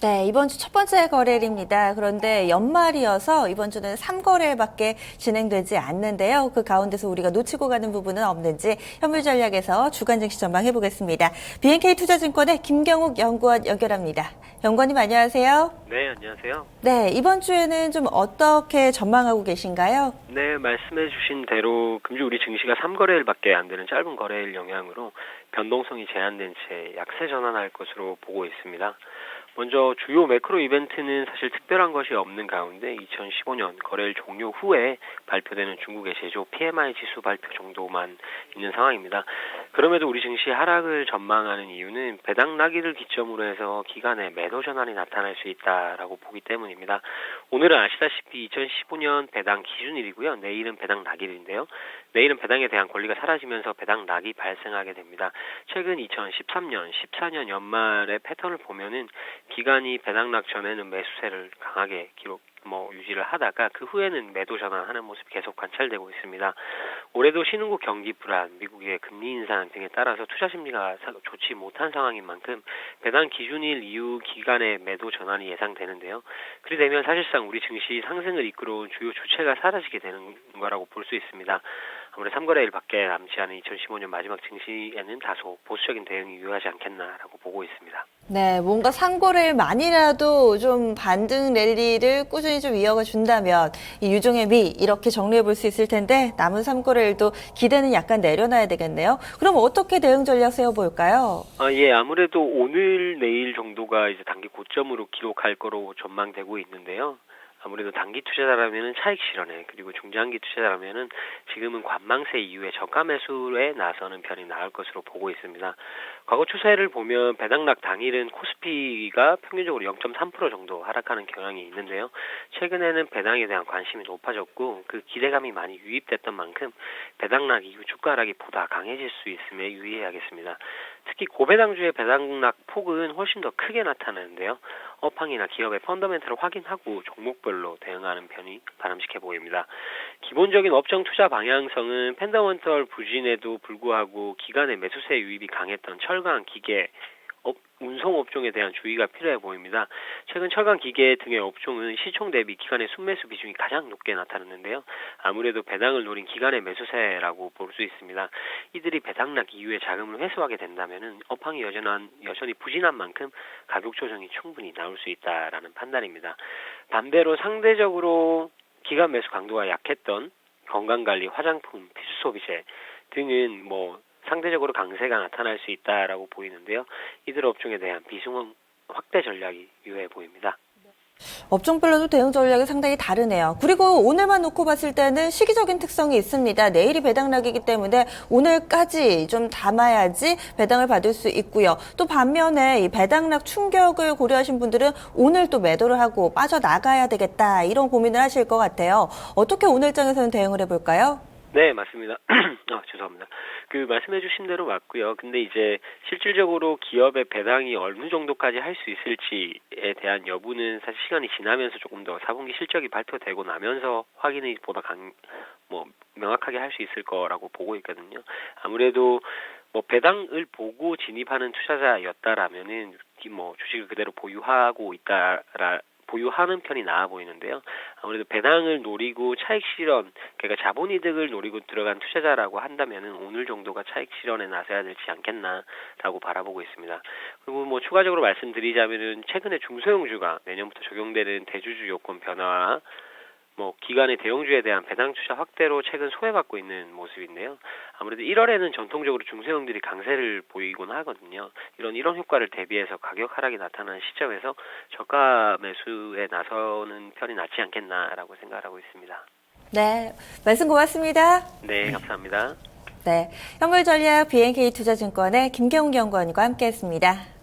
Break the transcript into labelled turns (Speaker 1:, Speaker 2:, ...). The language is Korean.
Speaker 1: 네, 이번 주 첫 번째 거래일입니다. 그런데 연말이어서 이번 주는 3거래일밖에 진행되지 않는데요. 그 가운데서 우리가 놓치고 가는 부분은 없는지 현물전략에서 주간 증시 전망해 보겠습니다. BNK 투자증권의 김경욱 연구원 연결합니다. 연구원님 안녕하세요.
Speaker 2: 네, 안녕하세요.
Speaker 1: 네, 이번 주에는 좀 어떻게 전망하고 계신가요?
Speaker 2: 네, 말씀해 주신 대로 금주 우리 증시가 3거래일밖에 안 되는 짧은 거래일 영향으로 변동성이 제한된 채 약세 전환할 것으로 보고 있습니다. 먼저 주요 매크로 이벤트는 사실 특별한 것이 없는 가운데 2015년 거래일 종료 후에 발표되는 중국의 제조 PMI 지수 발표 정도만 있는 상황입니다. 그럼에도 우리 증시 하락을 전망하는 이유는 배당 나기를 기점으로 해서 기간에 매도 전환이 나타날 수 있다라고 보기 때문입니다. 오늘은 아시다시피 2015년 배당 기준일이고요. 내일은 배당 나기일인데요. 내일은 배당에 대한 권리가 사라지면서 배당 낙이 발생하게 됩니다. 최근 2013년, 14년 연말의 패턴을 보면은 기간이 배당락 전에는 매수세를 강하게 유지를 하다가 그 후에는 매도 전환하는 모습이 계속 관찰되고 있습니다. 올해도 신흥국 경기 불안, 미국의 금리 인상 등에 따라서 투자 심리가 좋지 못한 상황인 만큼 배당 기준일 이후 기간의 매도 전환이 예상되는데요. 그리 되면 사실상 우리 증시 상승을 이끌어온 주요 주체가 사라지게 되는 거라고 볼 수 있습니다. 아무래도 3거래일밖에 남지 않은 2015년 마지막 증시에는 다소 보수적인 대응이 유효하지 않겠나라고 보고 있습니다.
Speaker 1: 네, 뭔가 3거래일만이라도 좀 반등 랠리를 꾸준히 좀 이어가 준다면 이 유종의 미 이렇게 정리해 볼 수 있을 텐데 남은 3거래일도 기대는 약간 내려놔야 되겠네요. 그럼 어떻게 대응 전략 세워볼까요?
Speaker 2: 예, 아무래도 오늘 내일 정도가 이제 단기 고점으로 기록할 거로 전망되고 있는데요. 아무래도 단기 투자자라면은 차익 실현에 그리고 중장기 투자자라면은 지금은 관망세 이후에 저가 매수에 나서는 편이 나을 것으로 보고 있습니다. 과거 추세를 보면 배당락 당일은 코스피가 평균적으로 0.3% 정도 하락하는 경향이 있는데요. 최근에는 배당에 대한 관심이 높아졌고 그 기대감이 많이 유입됐던 만큼 배당락 이후 주가 하락이 보다 강해질 수 있음에 유의해야겠습니다. 특히 고배당주의 배당락 폭은 훨씬 더 크게 나타나는데요. 업황이나 기업의 펀더멘털을 확인하고 종목별로 대응하는 편이 바람직해 보입니다. 기본적인 업종 투자 방향성은 펀더멘털 부진에도 불구하고 기간의 매수세 유입이 강했던 철강, 기계, 운송 업종에 대한 주의가 필요해 보입니다. 최근 철강, 기계 등의 업종은 시총 대비 기간의 순매수 비중이 가장 높게 나타났는데요. 아무래도 배당을 노린 기간의 매수세라고 볼 수 있습니다. 이들이 배당락 이후에 자금을 회수하게 된다면은 업황이 여전히 부진한 만큼 가격 조정이 충분히 나올 수 있다라는 판단입니다. 반대로 상대적으로 기간 매수 강도가 약했던 건강관리, 화장품, 필수 소비재 등은 상대적으로 강세가 나타날 수 있다라고 보이는데요. 이들 업종에 대한 비중 확대 전략이 유효해 보입니다.
Speaker 1: 업종별로도 대응 전략이 상당히 다르네요. 그리고 오늘만 놓고 봤을 때는 시기적인 특성이 있습니다. 내일이 배당락이기 때문에 오늘까지 좀 담아야지 배당을 받을 수 있고요. 또 반면에 이 배당락 충격을 고려하신 분들은 오늘 또 매도를 하고 빠져나가야 되겠다 이런 고민을 하실 것 같아요. 어떻게 오늘장에서는 대응을 해볼까요?
Speaker 2: 네, 맞습니다. 죄송합니다. 말씀해 주신 대로 맞고요. 근데 이제 실질적으로 기업의 배당이 어느 정도까지 할 수 있을지에 대한 여부는 사실 시간이 지나면서 조금 더 4분기 실적이 발표되고 나면서 확인이 보다 명확하게 할 수 있을 거라고 보고 있거든요. 아무래도 배당을 보고 진입하는 투자자였다라면은 주식을 그대로 보유하는 편이 나아 보이는데요. 아무래도 배당을 노리고 차익 실현, 그러니까 자본이득을 노리고 들어간 투자자라고 한다면은 오늘 정도가 차익 실현에 나서야 되지 않겠나라고 바라보고 있습니다. 그리고 추가적으로 말씀드리자면은 최근에 중소형주가 내년부터 적용되는 대주주 요건 변화와 기간의 대형주에 대한 배당 투자 확대로 최근 소외받고 있는 모습인데요. 아무래도 1월에는 전통적으로 중소형들이 강세를 보이곤 하거든요. 이런 효과를 대비해서 가격 하락이 나타나는 시점에서 저가 매수에 나서는 편이 낫지 않겠나라고 생각하고 있습니다.
Speaker 1: 네, 말씀 고맙습니다.
Speaker 2: 네, 감사합니다.
Speaker 1: 네, 현물전략 BNK 투자증권의 김경욱 연구원과 함께했습니다.